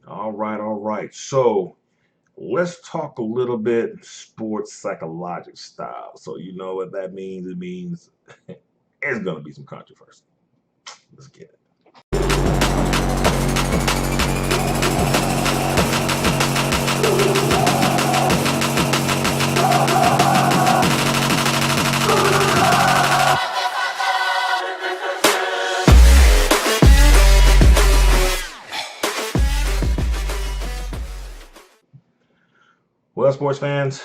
All right, all right. So let's talk a little bit sports psychological style. So you know what that means? It means it's gonna be some controversy. Let's get it. Well, sports fans,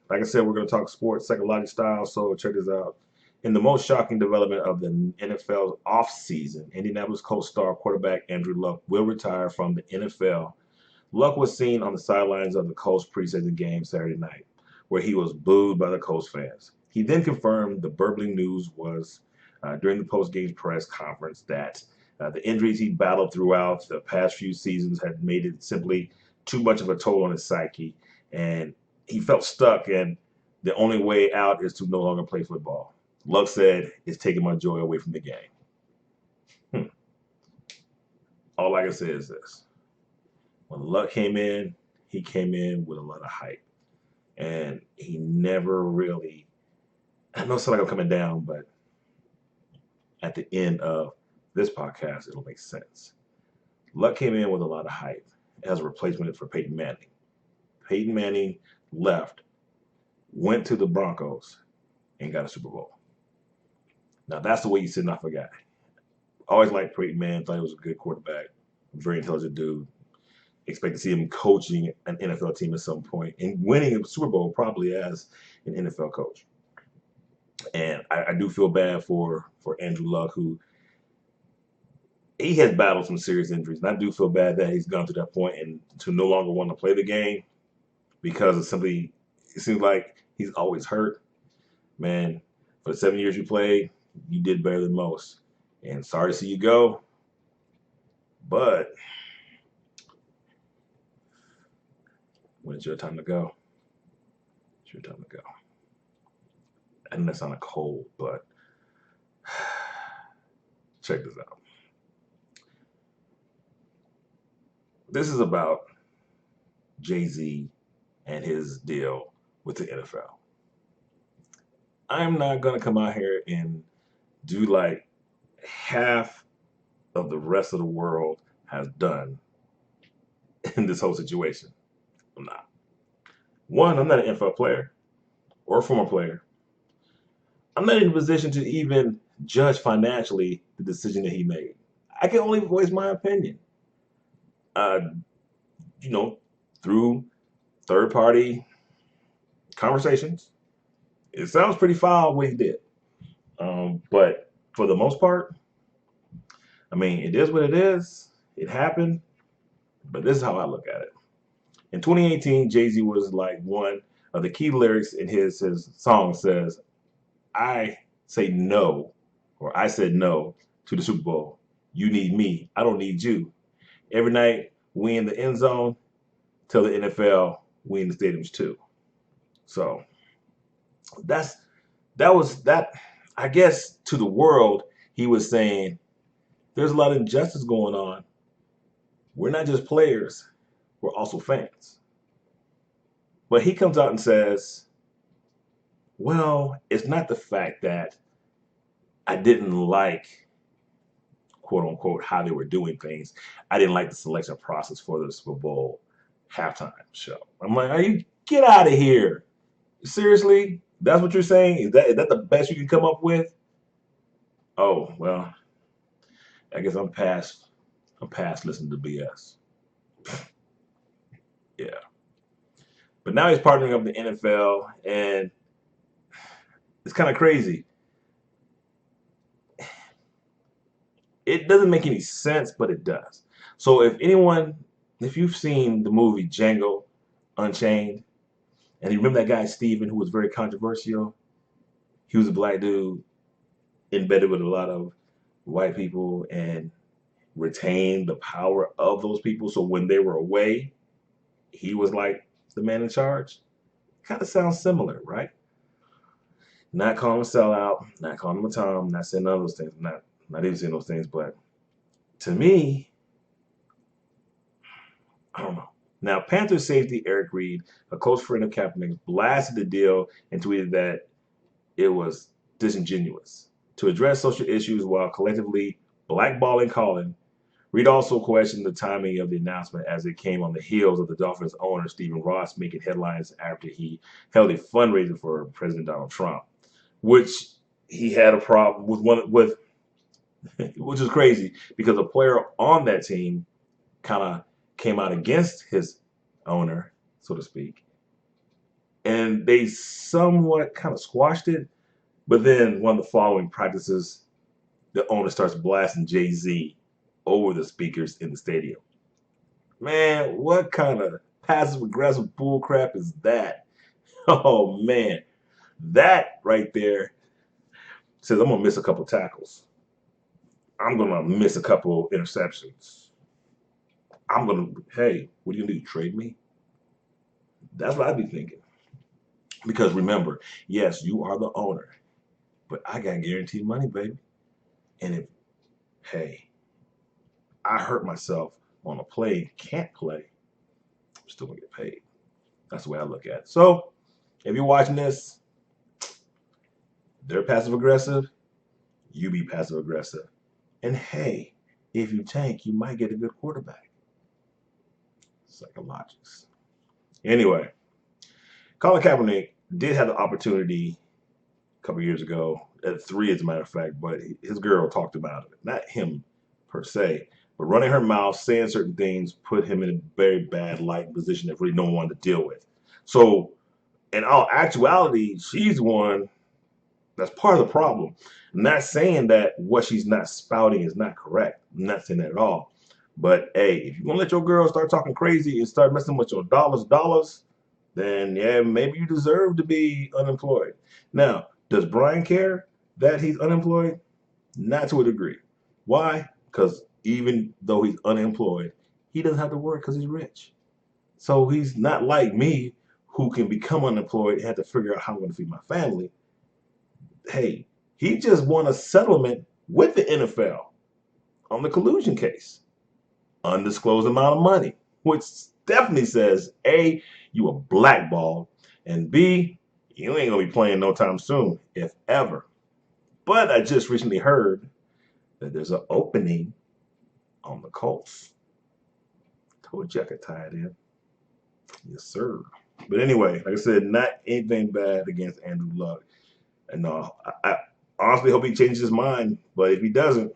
like I said, we're gonna talk sports psychological style. So check this out. In the most shocking development of the NFL's offseason, Indianapolis Colts star quarterback Andrew Luck will retire from the NFL. Luck was seen on the sidelines of the Colts preseason game Saturday night, where he was booed by the Colts fans. He then confirmed the burbling news was during the post-game press conference that the injuries he battled throughout the past few seasons had made it simply too much of a toll on his psyche, and he felt stuck, and the only way out is to no longer play football. Luck said, "It's taking my joy away from the game." Hmm. All I can say is this. When Luck came in, he came in with a lot of hype. And he never really, I know it's like I'm coming down, but at the end of this podcast, it'll make sense. Luck came in with a lot of hype as a replacement for Peyton Manning. Peyton Manning left, went to the Broncos, and got a Super Bowl. Now, that's the way you send off a guy. Always liked Peyton Manning, thought he was a good quarterback, very intelligent dude. Expect to see him coaching an NFL team at some point and winning a Super Bowl probably as an NFL coach. And I do feel bad for Andrew Luck, who he has battled some serious injuries. And I do feel bad that he's gone to that point and to no longer want to play the game because of simply, it seems like he's always hurt. Man, for the 7 years you played, you did better than most. And sorry to see you go, but when it's your time to go, it's your time to go. I know that sounded cold, but check this out. This is about Jay Z and his deal with the NFL. I'm not going to come out here and do like half of the rest of the world has done in this whole situation. I'm not. One, I'm not an NFL player or a former player. I'm not in a position to even judge financially the decision that he made. I can only voice my opinion. Uh, you know, through third party conversations, it sounds pretty foul what he did. But for the most part, I mean, it is what it is. It happened, but this is how I look at it. In 2018, Jay Z was like one of the key lyrics in his song says, "I say no, or I said no to the Super Bowl. You need me. I don't need you. Every night we in the end zone. Tell the NFL we in the stadiums too." So that's that was that. I guess to the world, he was saying there's a lot of injustice going on. We're not just players, we're also fans. But he comes out and says, well, it's not the fact that I didn't like, quote unquote, how they were doing things. I didn't like the selection process for the Super Bowl halftime show. I'm like, are you get out of here? Seriously? That's what you're saying? Is that the best you can come up with? Oh, well, I guess I'm past listening to BS. Yeah. But now he's partnering up with the NFL, and it's kind of crazy. It doesn't make any sense, but it does. So if you've seen the movie Django Unchained, and you remember that guy Steven who was very controversial, he was a black dude embedded with a lot of white people and retained the power of those people. So when they were away, he was like the man in charge. Kind of sounds similar, right? Not calling him a sellout, not calling him a Tom, not saying none of those things, not even saying those things, but to me, I don't know. Now, Panthers safety Eric Reed, a close friend of Kaepernick, blasted the deal and tweeted that it was disingenuous to address social issues while collectively blackballing Colin. Reed also questioned the timing of the announcement as it came on the heels of the Dolphins owner Stephen Ross making headlines after he held a fundraiser for President Donald Trump, which he had a problem with, which is crazy because a player on that team kind of came out against his owner, so to speak, and they somewhat kind of squashed it. But then one of the following practices, the owner starts blasting Jay Z over the speakers in the stadium. Man, what kind of passive aggressive bullcrap is that? Oh man, that right there says I'm gonna miss a couple tackles. I'm gonna miss a couple interceptions. Hey, what are you gonna do? Trade me? That's what I'd be thinking. Because remember, yes, you are the owner, but I got guaranteed money, baby. And if, hey, I hurt myself on a play, can't play, I'm still gonna get paid. That's the way I look at it. So if you're watching this, they're passive aggressive, you be passive aggressive. And hey, if you tank, you might get a good quarterback. Psychologics. Anyway, Colin Kaepernick did have the opportunity a couple years ago, at 3 as a matter of fact, but his girl talked about it. Not him per se, but running her mouth, saying certain things, put him in a very bad light position that really no one wanted to deal with. So in all actuality, she's the one that's part of the problem. I'm not saying that what she's not spouting is not correct. I'm not saying that at all. But hey, if you're gonna let your girl start talking crazy and start messing with your dollars, then yeah, maybe you deserve to be unemployed. Now, does Brian care that he's unemployed? Not to a degree. Why? Because even though he's unemployed, he doesn't have to work because he's rich. So he's not like me who can become unemployed and have to figure out how I'm going to feed my family. Hey, he just won a settlement with the NFL on the collusion case. Undisclosed amount of money, which definitely says A, you a blackball, and B, you ain't gonna be playing no time soon, if ever. But I just recently heard that there's an opening on the Colts. Told you I could tie it in. Yes, sir. But anyway, like I said, not anything bad against Andrew Luck. And I honestly hope he changes his mind. But if he doesn't,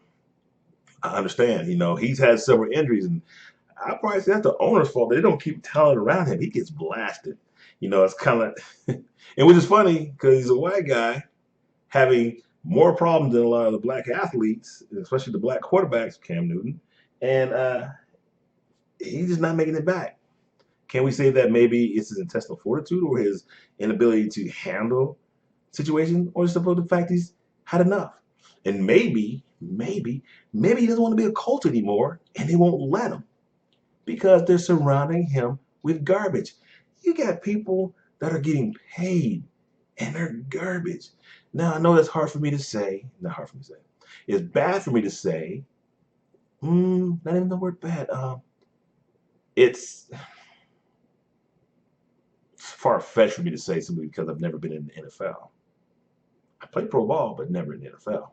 I understand. He's had several injuries, and I probably say that's the owner's fault. They don't keep talent around him. He gets blasted. It's kind of, and which is funny because he's a white guy having more problems than a lot of the black athletes, especially the black quarterbacks, Cam Newton, and he's just not making it back. Can we say that maybe it's his intestinal fortitude or his inability to handle situation, or just about the fact he's had enough? And maybe he doesn't want to be a Colt anymore, and they won't let him because they're surrounding him with garbage. You got people that are getting paid and they're garbage. Now, I know that's hard for me to say. Not hard for me to say. It's bad for me to say. Not even the word bad. It's far-fetched for me to say simply because I've never been in the NFL. I played pro ball, but never in the NFL.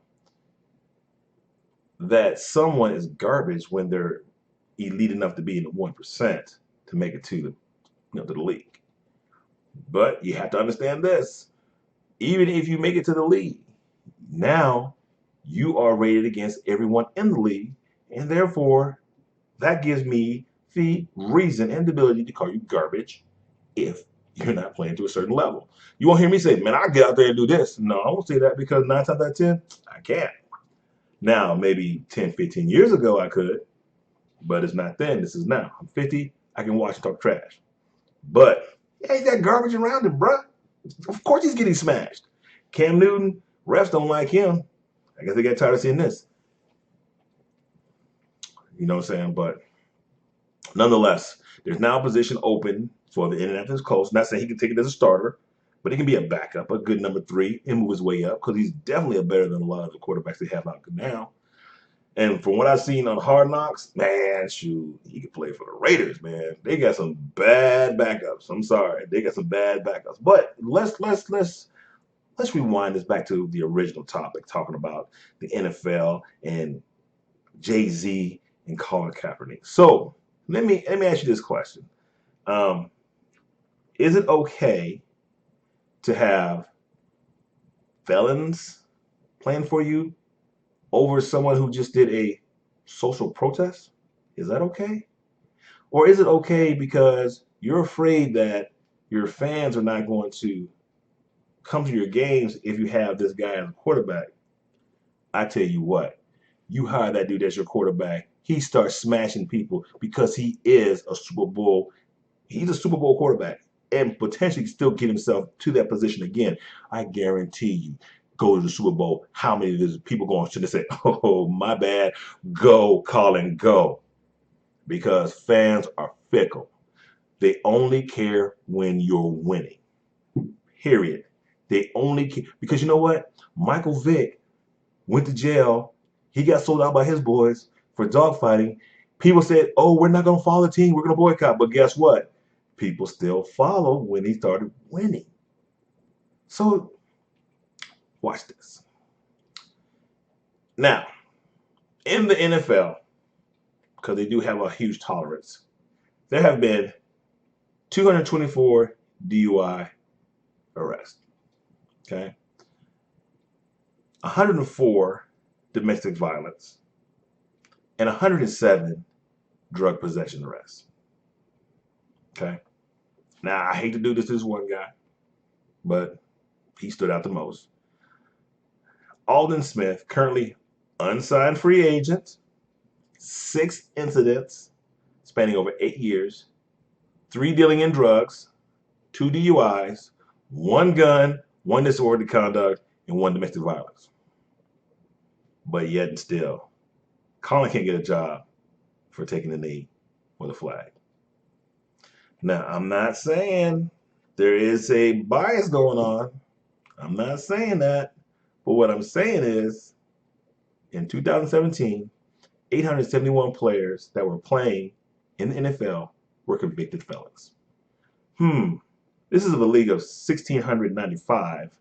That someone is garbage when they're elite enough to be in the 1% to make it to the league. But you have to understand this. Even if you make it to the league, now you are rated against everyone in the league, and therefore that gives me the reason and the ability to call you garbage if you're not playing to a certain level. You won't hear me say, man, I'll get out there and do this. No, I won't say that because 9 times out of 10, I can't. Now, maybe 10, 15 years ago I could, but it's not then. This is now. I'm 50. I can watch and talk trash. But yeah, he's got garbage around him, bruh. Of course he's getting smashed. Cam Newton, refs don't like him. I guess they got tired of seeing this. You know what I'm saying? But nonetheless, there's now a position open for the Indianapolis Colts. Not saying he can take it as a starter, but he can be a backup, a good number 3, and move his way up because he's definitely better than a lot of the quarterbacks they have out now. And from what I've seen on Hard Knocks, man, shoot, he could play for the Raiders, man. They got some bad backups. I'm sorry, they got some bad backups. But let's rewind this back to the original topic, talking about the NFL and Jay Z and Colin Kaepernick. So let me ask you this question: um, Is it okay to have felons playing for you over someone who just did a social protest? Is that okay? Or is it okay because you're afraid that your fans are not going to come to your games if you have this guy as a quarterback? I tell you what, you hire that dude as your quarterback, he starts smashing people because he is a Super Bowl. He's a Super Bowl quarterback and potentially still get himself to that position again. I guarantee you, go to the Super Bowl. How many of these people going to say, "Oh, my bad, go, Colin, go"? Because fans are fickle. They only care when you're winning. Period. They only care because you know what? Michael Vick went to jail. He got sold out by his boys for dogfighting. People said, "Oh, we're not going to follow the team. We're going to boycott." But guess what? People still follow when he started winning. So watch this. Now, in the NFL, because they do have a huge tolerance, there have been 224 DUI arrests. Okay. 104 domestic violence and 107 drug possession arrests. Okay. Now, I hate to do this to this one guy, but he stood out the most. Aldon Smith, currently unsigned free agent, 6 incidents spanning over 8 years, 3 dealing in drugs, 2 DUIs, 1 gun, 1 disorderly conduct, and 1 domestic violence. But yet and still, Colin can't get a job for taking the knee with a flag. Now, I'm not saying there is a bias going on. I'm not saying that. But what I'm saying is, in 2017, 871 players that were playing in the NFL were convicted felons. This is a league of 1,695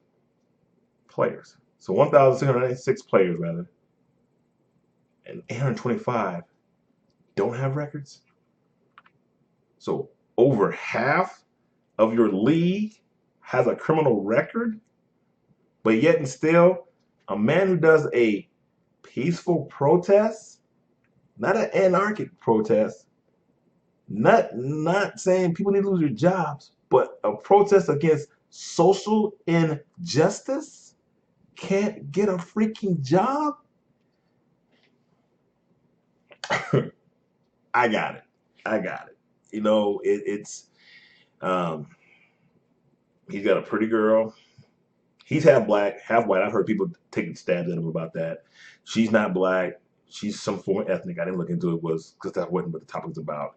players. So 1,696 players, rather. And 825 don't have records. So over half of your league has a criminal record, but yet and still, a man who does a peaceful protest, not an anarchic protest, not saying people need to lose their jobs, but a protest against social injustice, can't get a freaking job. I got it. I got it. You know, it's um, he's got a pretty girl. He's half black, half white. I've heard people taking stabs at him about that. She's not black. She's some form of ethnic. I didn't look into it was because that wasn't what the topic was about.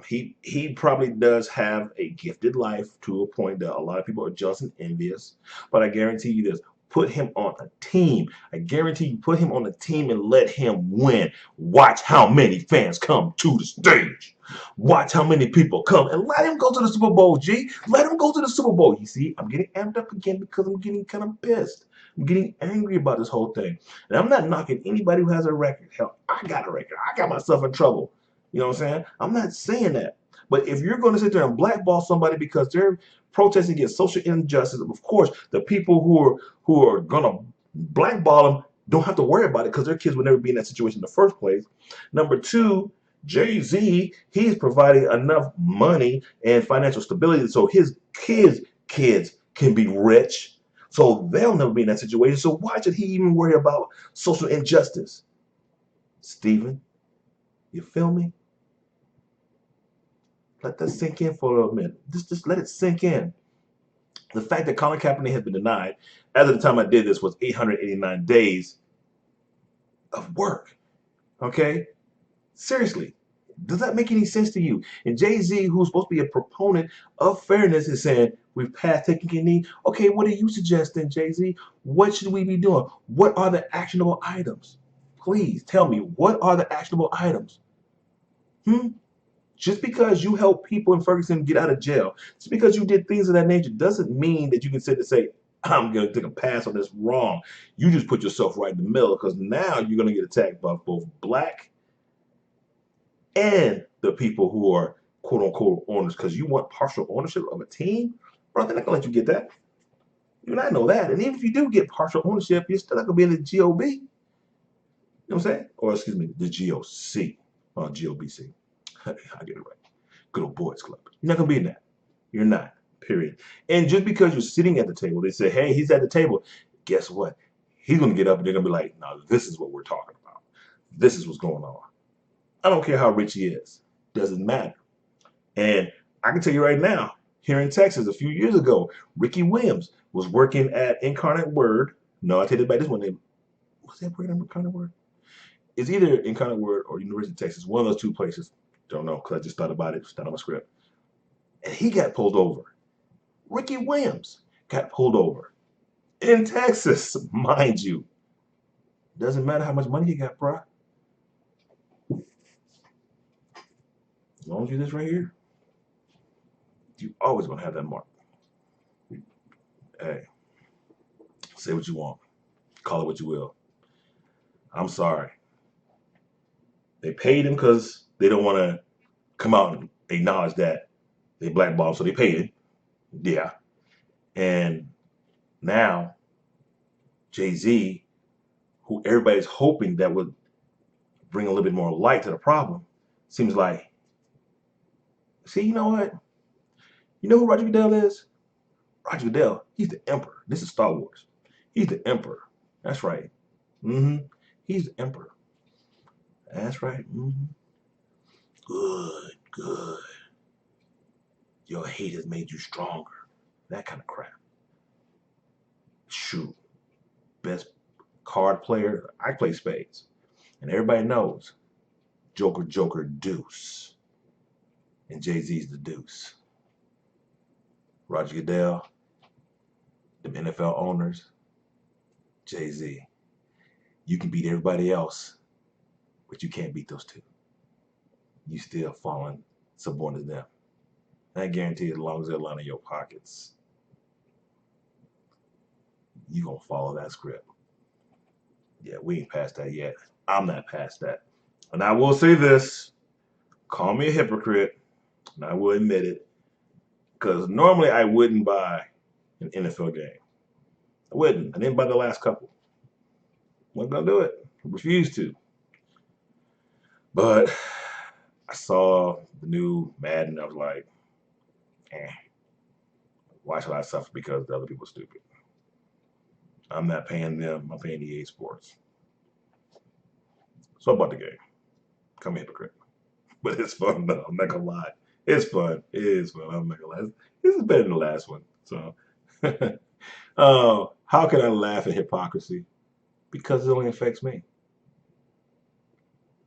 He probably does have a gifted life to a point that a lot of people are jealous and envious. But I guarantee you this: put him on a team. I guarantee you, put him on a team and let him win. Watch how many fans come to the stage. Watch how many people come and let him go to the Super Bowl, G. Let him go to the Super Bowl. You see, I'm getting amped up again because I'm getting kind of pissed. I'm getting angry about this whole thing. And I'm not knocking anybody who has a record. Hell, I got a record. I got myself in trouble. You know what I'm saying? I'm not saying that. But if you're going to sit there and blackball somebody because they're protesting against social injustice, of course, the people who are going to blackball them don't have to worry about it because their kids would never be in that situation in the first place. Number two, Jay Z, he's providing enough money and financial stability so his kids can be rich. So they'll never be in that situation. So why should he even worry about social injustice? Stephen, you feel me? Let that sink in for a minute. Just let it sink in. The fact that Colin Kaepernick has been denied, as of the time I did this, was 889 days of work. Okay? Seriously. Does that make any sense to you? And Jay Z, who's supposed to be a proponent of fairness, is saying, we've passed taking a knee. Okay, what are you suggesting, Jay Z? What should we be doing? What are the actionable items? Please tell me, what are the actionable items? Just because you help people in Ferguson get out of jail, just because you did things of that nature, doesn't mean that you can sit and say, I'm going to take a pass on this. Wrong. You just put yourself right in the middle, because now you're going to get attacked by both black and the people who are quote unquote owners, because you want partial ownership of a team. Bro, they're not going to let you get that. You and I know that. And even if you do get partial ownership, you're still not going to be in the GOB. You know what I'm saying? Or excuse me, the GOC. GOBC. I get it right. Good old boys club. You're not going to be in that. You're not, period. And just because you're sitting at the table, they say, hey, he's at the table. Guess what? He's going to get up and they're going to be like, no, this is what we're talking about. This is what's going on. I don't care how rich he is. Doesn't matter. And I can tell you right now, here in Texas, a few years ago, Ricky Williams was working at Incarnate Word. No, I take it back. This one name. Was that working at Incarnate Word? It's either Incarnate Word or University of Texas. One of those two places. Don't know, because I just thought about it. It's not on my script. And he got pulled over. Ricky Williams got pulled over in Texas, mind you. Doesn't matter how much money you got, bro. As long as you this right here, you always gonna have that mark. Hey, say what you want, call it what you will. I'm sorry. They paid him because they don't want to come out and acknowledge that they blackballed, so they paid him. Yeah. And now Jay Z, who everybody's hoping that would bring a little bit more light to the problem, seems like, see, you know what? You know who Roger Goodell is? Roger Goodell, he's the emperor. This is Star Wars. He's the emperor. That's right. He's the emperor. That's right. Good, good. Your hate has made you stronger. That kind of crap. Shoot. Best card player. I play spades. And everybody knows Joker, Joker, deuce. And Jay Z's the deuce. Roger Goodell, the NFL owners, Jay Z. You can beat everybody else, but you can't beat those two. You still falling subordinate to them. And I guarantee as long as they're lining your pockets, you're going to follow that script. Yeah, we ain't past that yet. I'm not past that. And I will say this, call me a hypocrite, and I will admit it, because normally I wouldn't buy an NFL game. I wouldn't. I didn't buy the last couple. Wasn't going to do it. I refused to. But I saw the new Madden. I was like, why should I suffer because the other people are stupid? I'm not paying them. I'm paying EA Sports. So I bought the game. Come a hypocrite. But it's fun though. I'm not gonna lie. It's fun. It is fun. I'm not gonna lie. This is better than the last one. So how can I laugh at hypocrisy? Because it only affects me.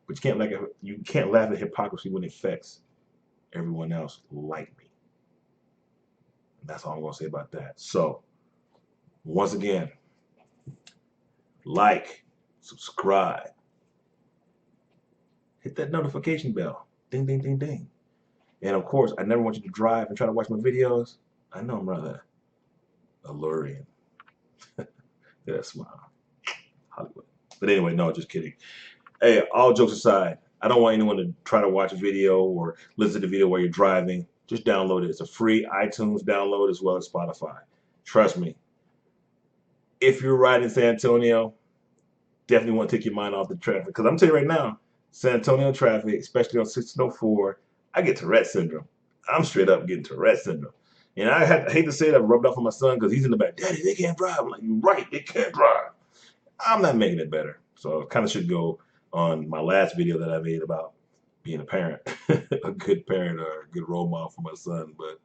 But you can't laugh at hypocrisy when it affects everyone else like me. And that's all I'm gonna say about that. So once again, like, subscribe, hit that notification bell. Ding, ding, ding, ding. And of course, I never want you to drive and try to watch my videos. I know I'm rather alluring. Yeah, smile. Hollywood. But anyway, no, just kidding. Hey, all jokes aside, I don't want anyone to try to watch a video or listen to the video while you're driving. Just download it. It's a free iTunes download as well as Spotify. Trust me. If you're riding San Antonio, definitely want to take your mind off the traffic. Because I'm telling you right now, San Antonio traffic, especially on 1604, I get Tourette syndrome. I'm straight up getting Tourette syndrome. And I hate to say that, I rubbed off on my son because he's in the back. Daddy, they can't drive. I'm like, you're right, they can't drive. I'm not making it better. So it kind of should go on my last video that I made about being a parent, a good parent or a good role model for my son. But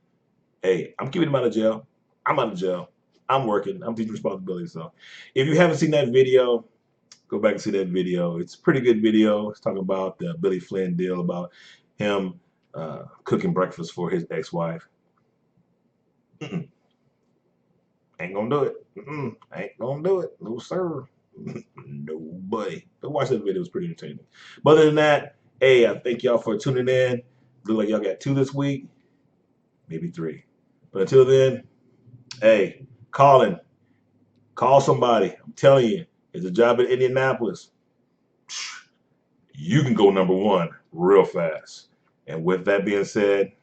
hey, I'm keeping him out of jail. I'm out of jail. I'm working. I'm teaching responsibility. So if you haven't seen that video, go back and see that video. It's a pretty good video. It's talking about the Billy Flynn deal, about him cooking breakfast for his ex-wife. Ain't gonna do it. Ain't gonna do it. No, sir. Nobody. But watch that video. It was pretty entertaining. But other than that, hey, I thank y'all for tuning in. Look like y'all got 2 this week, maybe 3. But until then, hey, call somebody. I'm telling you, it's a job in Indianapolis. You can go #1 real fast. And with that being said,